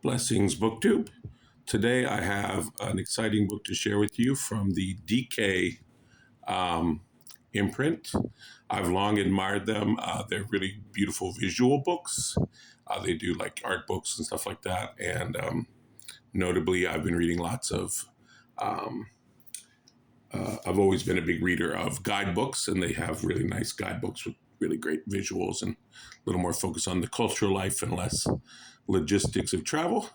Blessings BookTube. Today I have an exciting book to share with you from the DK imprint. I've long admired them. They're really beautiful visual books. They do like art books and stuff like that. And notably, I've been reading lots of, I've always been a big reader of guidebooks, and they have really nice guidebooks with really great visuals and a little more focus on the cultural life and less logistics of travel.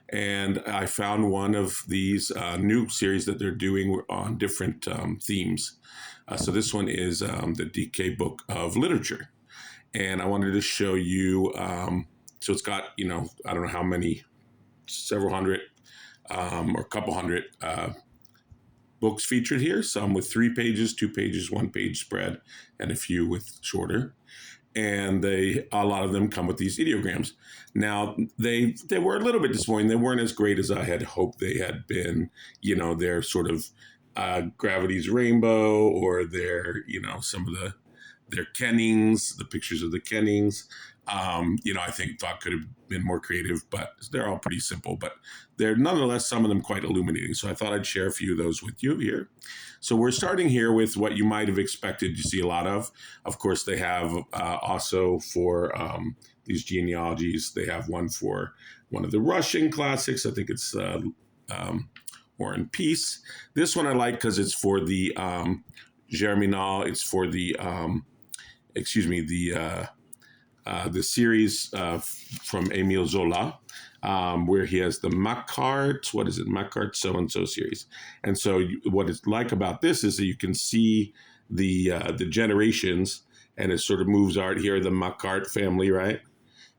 And I found one of these new series that they're doing on different themes. So this one is the DK Book of Literature. And I wanted to show you, so it's got, I don't know how many, several hundred or a couple hundred books featured here, some with 3 pages, 2 pages, 1 page spread, and a few with shorter. And a lot of them come with these ideograms. Now, they were a little bit disappointing. They weren't as great as I had hoped they had been. They're sort of Gravity's Rainbow, or they're, some of their kennings, the pictures of the kennings. I thought could have been more creative, but they're all pretty simple. But they're nonetheless, some of them quite illuminating. So I thought I'd share a few of those with you here. So we're starting here with what you might have expected to see a lot of. Of course, they have also for these genealogies, they have one for one of the Russian classics. I think it's War and Peace. This one I like because it's for the Germinal. It's for the, the series from Émile Zola, where he has the Macart so-and-so series. And so what it's like about this is that you can see the generations, and it sort of moves art here, the Macart family, right?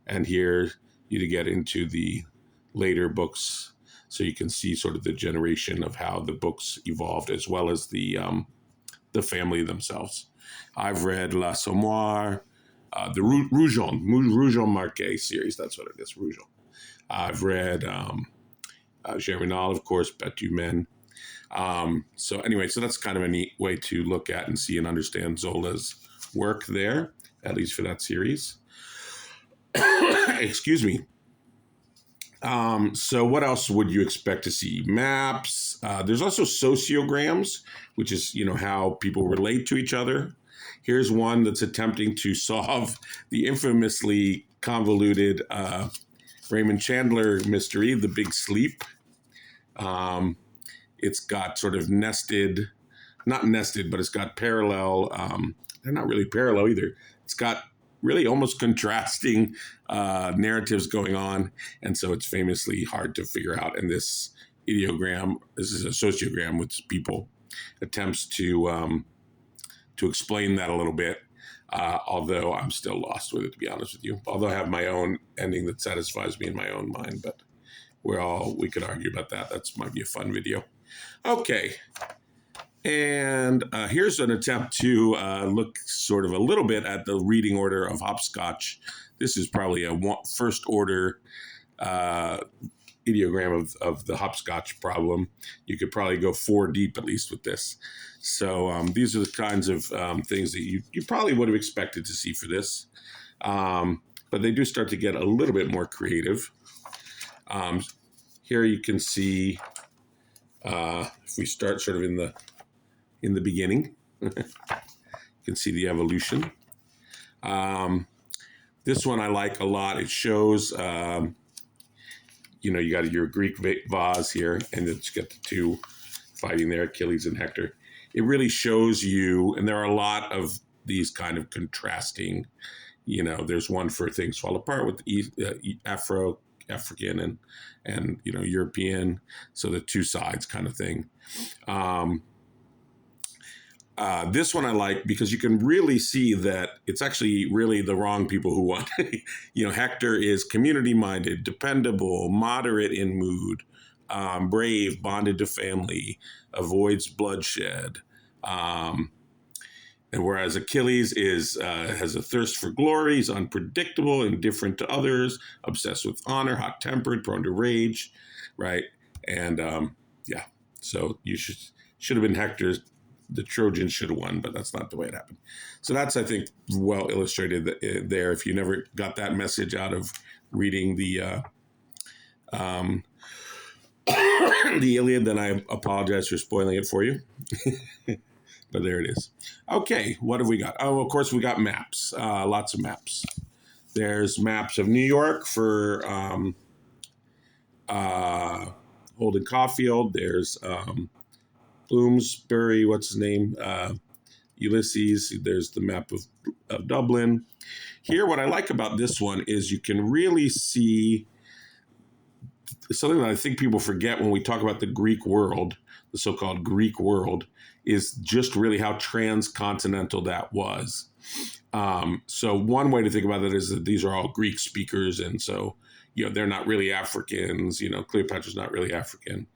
And here you get into the later books, so you can see sort of the generation of how the books evolved, as well as the family themselves. I've read L'Assommoir, the Rougon Marquet series. That's what it is, Rougon. I've read Germinal, of course, Betumen. So that's kind of a neat way to look at and see and understand Zola's work there, at least for that series. Excuse me. So what else would you expect to see? Maps. There's also sociograms, which is, how people relate to each other. Here's one that's attempting to solve the infamously convoluted Raymond Chandler mystery, The Big Sleep. It's got sort of not nested, but it's got parallel. They're not really parallel either. It's got really almost contrasting narratives going on. And so it's famously hard to figure out. And this ideogram, this is a sociogram, which people attempts to explain that a little bit, although I'm still lost with it, to be honest with you. Although I have my own ending that satisfies me in my own mind, but we could argue about that. That might be a fun video. Okay. And here's an attempt to look sort of a little bit at the reading order of hopscotch. This is probably a first order ideogram of the hopscotch problem. You could probably go 4 deep at least with this. So these are the kinds of things that you probably would have expected to see for this. But they do start to get a little bit more creative. Here you can see, if we start sort of in the beginning, you can see the evolution. This one I like a lot. It shows, you got your Greek vase here, and it's got the 2 fighting there, Achilles and Hector. It really shows you, and there are a lot of these kind of contrasting, there's one for Things Fall Apart with African and European, so the 2 sides kind of thing. This one I like because you can really see that it's actually really the wrong people who won. Hector is community-minded, dependable, moderate in mood, brave, bonded to family, avoids bloodshed. And whereas Achilles has a thirst for glory, he's unpredictable, indifferent to others, obsessed with honor, hot-tempered, prone to rage, right? And so you should have been Hector's. The Trojans should have won, but that's not the way it happened. So that's, I think, well illustrated there. If you never got that message out of reading the um, the Iliad, then I apologize for spoiling it for you. But there it is. Okay, what have we got? Oh, of course, we got maps. Lots of maps. There's maps of New York for Holden Caulfield. There's Bloomsbury, what's his name? Ulysses. There's the map of Dublin. Here, what I like about this one is you can really see something that I think people forget when we talk about the Greek world, the so-called Greek world, is just really how transcontinental that was. So one way to think about it is that these are all Greek speakers, and so they're not really Africans. Cleopatra's not really African.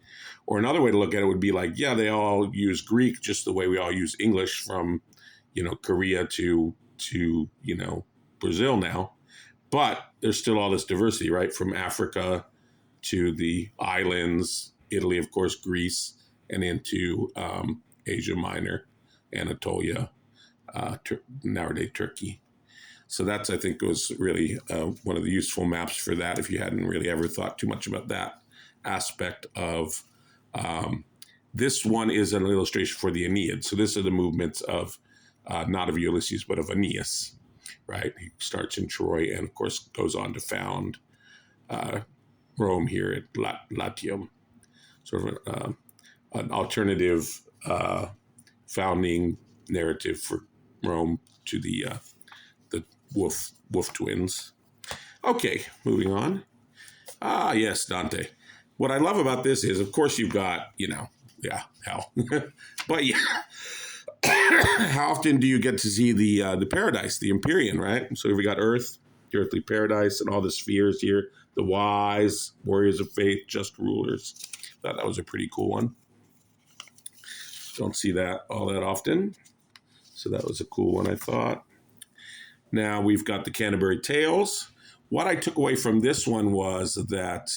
Or another way to look at it would be like, yeah, they all use Greek just the way we all use English from, Korea to Brazil now. But there's still all this diversity, right? From Africa to the islands, Italy, of course, Greece, and into Asia Minor, Anatolia, nowadays Turkey. So that's, I think, was really one of the useful maps for that if you hadn't really ever thought too much about that aspect of this one is an illustration for the Aeneid. So this are the movements of not of Ulysses, but of Aeneas, right? He starts in Troy and, of course, goes on to found Rome here at Latium, sort of an alternative founding narrative for Rome to the Wolf twins. Okay, moving on. Yes, Dante. What I love about this is, of course, you've got, hell. But yeah, how often do you get to see the paradise, the Empyrean, right? So we got Earth, the earthly paradise, and all the spheres here. The wise, warriors of faith, just rulers. Thought that was a pretty cool one. Don't see that all that often. So that was a cool one, I thought. Now we've got the Canterbury Tales. What I took away from this one was that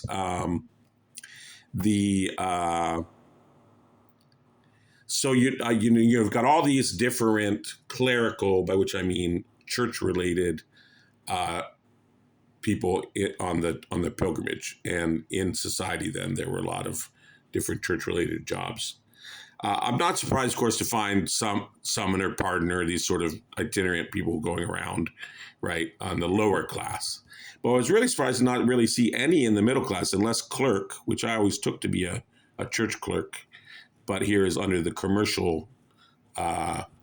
so you've got all these different clerical, by which I mean church-related people on the pilgrimage, and in society. Then there were a lot of different church-related jobs. I'm not surprised, of course, to find some summoner, pardoner, these sort of itinerant people going around, right, on the lower class. But I was really surprised to not really see any in the middle class, unless clerk, which I always took to be a church clerk, but here is under the commercial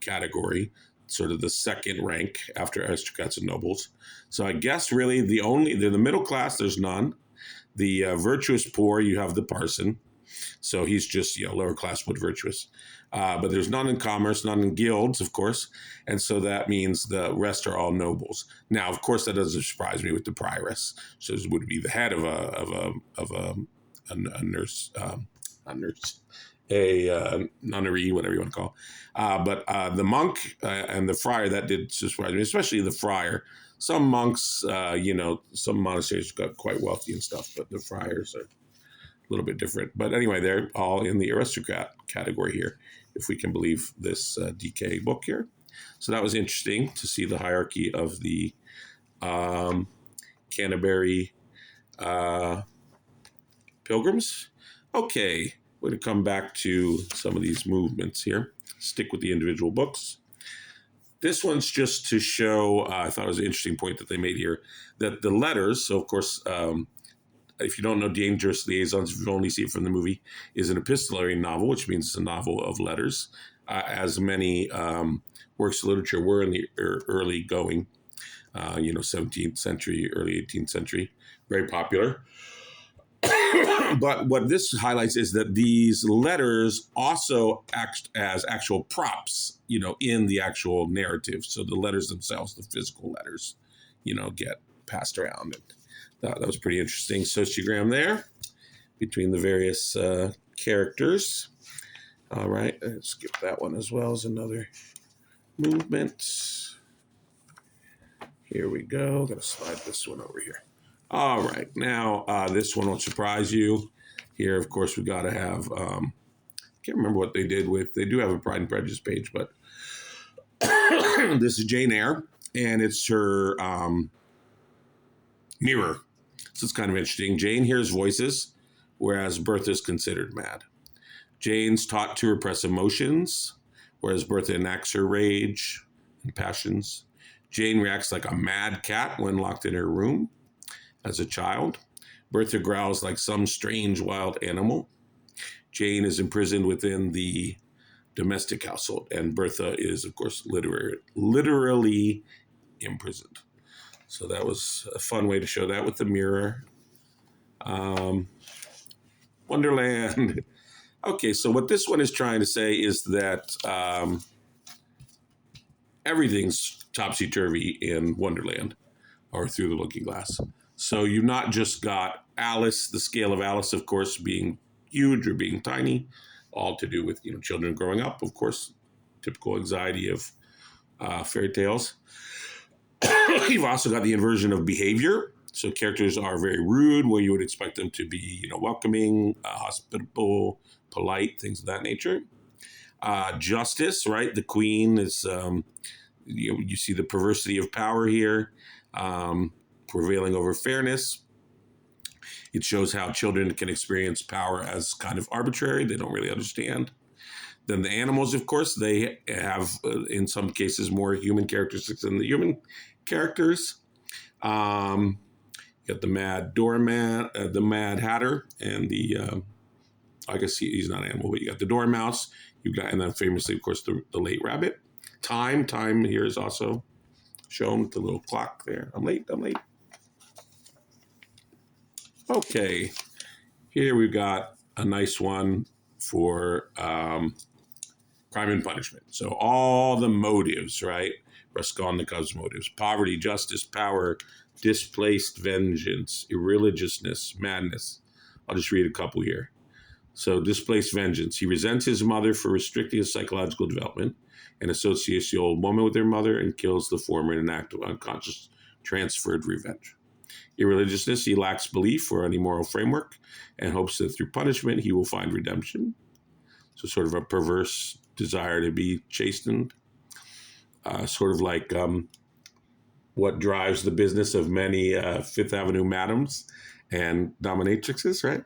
category, sort of the second rank after aristocrats and nobles. So I guess really the middle class, there's none. The virtuous poor, you have the parson. So he's just, lower class but virtuous. But there's none in commerce, none in guilds, of course. And so that means the rest are all nobles. Now, of course, that doesn't surprise me with the prioress. So this would be the head of a nurse, a nunnery, whatever you want to call it. But the monk and the friar, that did surprise me, especially the friar. Some monks, some monasteries got quite wealthy and stuff, but the friars are a little bit different. But anyway, they're all in the aristocrat category here, if we can believe this DK book here. So that was interesting to see the hierarchy of the Canterbury pilgrims. Okay, we're going to come back to some of these movements here. Stick with the individual books. This one's just to show, I thought it was an interesting point that they made here, that the letters, so of course, if you don't know Dangerous Liaisons, if you only see it from the movie, is an epistolary novel, which means it's a novel of letters, as many works of literature were in the early going, 17th century, early 18th century, very popular. But what this highlights is that these letters also act as actual props, in the actual narrative. So the letters themselves, the physical letters, get passed around. And that was pretty interesting sociogram there between the various characters. All right, let's skip that one as well as another movement. Here we go. Gonna slide this one over here. All right, now this one won't surprise you. Here, of course, we got to have, can't remember what they did with, they do have a Pride and Prejudice page, but this is Jane Eyre, and it's her mirror. This is kind of interesting. Jane hears voices, whereas Bertha is considered mad. Jane's taught to repress emotions, whereas Bertha enacts her rage and passions. Jane reacts like a mad cat when locked in her room as a child. Bertha growls like some strange wild animal. Jane is imprisoned within the domestic household, and Bertha is, of course, literally imprisoned. So that was a fun way to show that with the mirror. Wonderland. Okay, so what this one is trying to say is that everything's topsy-turvy in Wonderland, or Through the Looking Glass. So you've not just got Alice, the scale of Alice, of course, being huge or being tiny, all to do with children growing up, of course, typical anxiety of fairy tales. You've also got the inversion of behavior. So characters are very rude, where you would expect them to be welcoming, hospitable, polite, things of that nature. Justice, right? The queen is, you see the perversity of power here, prevailing over fairness. It shows how children can experience power as kind of arbitrary. They don't really understand. Then the animals, of course, they have, in some cases, more human characteristics than the human characters. You got the mad doormat, the mad hatter, and the, I guess he's not an animal, but you got the dormouse. You've got, and then famously, of course, the late rabbit. Time here is also shown with the little clock there. I'm late. Okay, here we've got a nice one for Crime and Punishment. So all the motives, right? Raskolnikov's motives: poverty, justice, power, displaced vengeance, irreligiousness, madness. I'll just read a couple here. So displaced vengeance. He resents his mother for restricting his psychological development and associates the old woman with her mother and kills the former in an act of unconscious transferred revenge. Irreligiousness. He lacks belief or any moral framework and hopes that through punishment he will find redemption. So sort of a perverse desire to be chastened. Sort of like what drives the business of many Fifth Avenue madams and dominatrixes, right?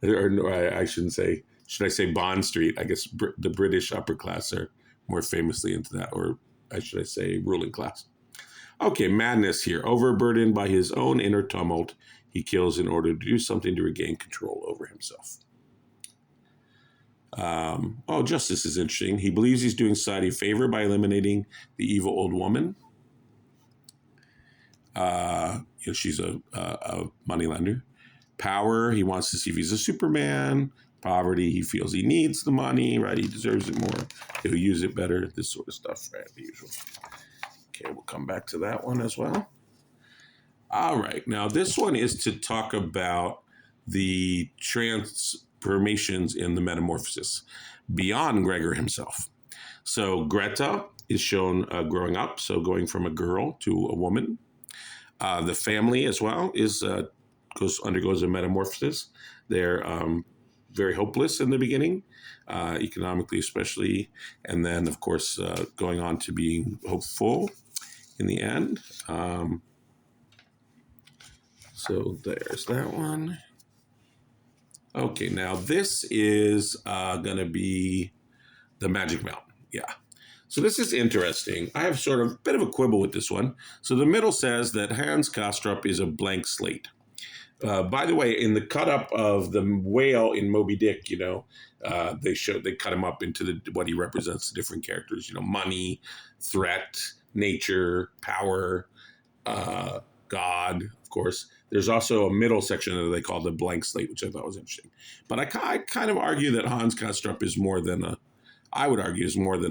or I shouldn't say, should I say Bond Street? I guess the British upper class are more famously into that, or should I say ruling class. Okay, madness here. Overburdened by his own inner tumult, he kills in order to do something to regain control over himself. Justice is interesting. He believes he's doing society a favor by eliminating the evil old woman. She's a moneylender. Power, he wants to see if he's a Superman. Poverty, he feels he needs the money, right? He deserves it more. He'll use it better. This sort of stuff, right? The usual. Okay, we'll come back to that one as well. All right, now this one is to talk about the transformations in the metamorphosis beyond Gregor himself. So Greta is shown growing up, so going from a girl to a woman. The family as well undergoes a metamorphosis. They're very hopeless in the beginning, economically especially, and then of course going on to being hopeful in the end. So there's that one. Okay, now this is going to be the Magic Mountain. Yeah. So this is interesting. I have sort of a bit of a quibble with this one. So the middle says that Hans Kastrup is a blank slate. By the way, in the cut up of the whale in Moby Dick, they cut him up into what he represents, the different characters, money, threat, nature, power, God, of course. There's also a middle section that they call the blank slate, which I thought was interesting. But I kind of argue that Hans Kastrup is more than a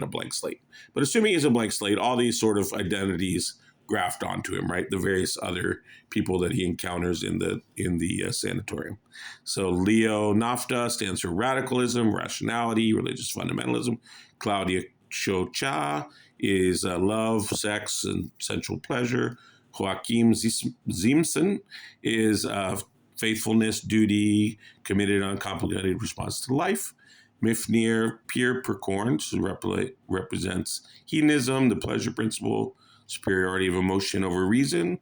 blank slate. But assuming he's a blank slate, all these sort of identities graft onto him, right? The various other people that he encounters in the sanatorium. So Leo Nafta stands for radicalism, rationality, religious fundamentalism. Claudia Chocha is love, sex, and sensual pleasure. Joachim Ziemsen is faithfulness, duty, committed, uncomplicated response to life. Mifnir Pierre Percorn represents hedonism, the pleasure principle, superiority of emotion over reason.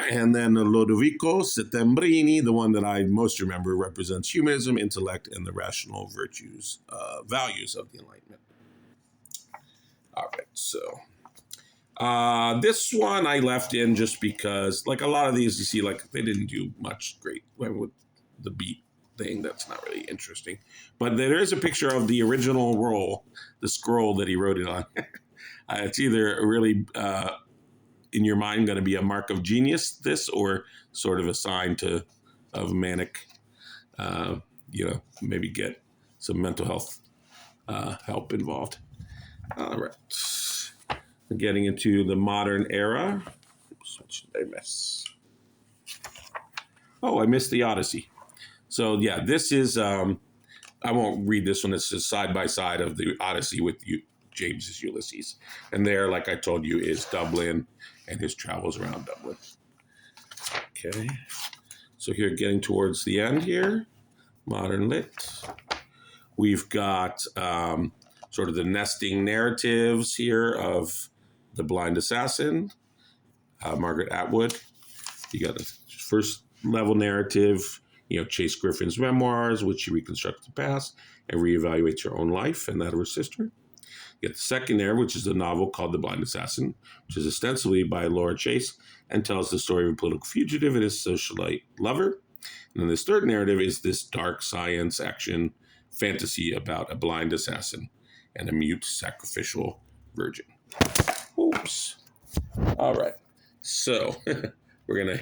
And then Lodovico Settembrini, the one that I most remember, represents humanism, intellect, and the rational virtues, values of the Enlightenment. All right, so this one I left in just because, like a lot of these, you see, like they didn't do much great with the beat thing. That's not really interesting. But there is a picture of the original roll, the scroll that he wrote it on. It's either really, in your mind, going to be a mark of genius, this, or sort of a sign of manic, maybe get some mental health help involved. All right. Getting into the modern era. Oops, what did I miss? Oh, I missed the Odyssey. So yeah, this is, I won't read this one. It's just side by side of the Odyssey with James's Ulysses. And there, like I told you, is Dublin and his travels around Dublin. Okay. So here, getting towards the end here, modern lit. We've got sort of the nesting narratives here of The Blind Assassin, Margaret Atwood. You got a first level narrative, Chase Griffin's memoirs, which she reconstructs the past and reevaluates her own life and that of her sister. You got the second narrative, which is a novel called The Blind Assassin, which is ostensibly by Laura Chase and tells the story of a political fugitive and his socialite lover. And then this third narrative is this dark science action fantasy about a blind assassin and a mute sacrificial virgin. Oops. All right. So we're going to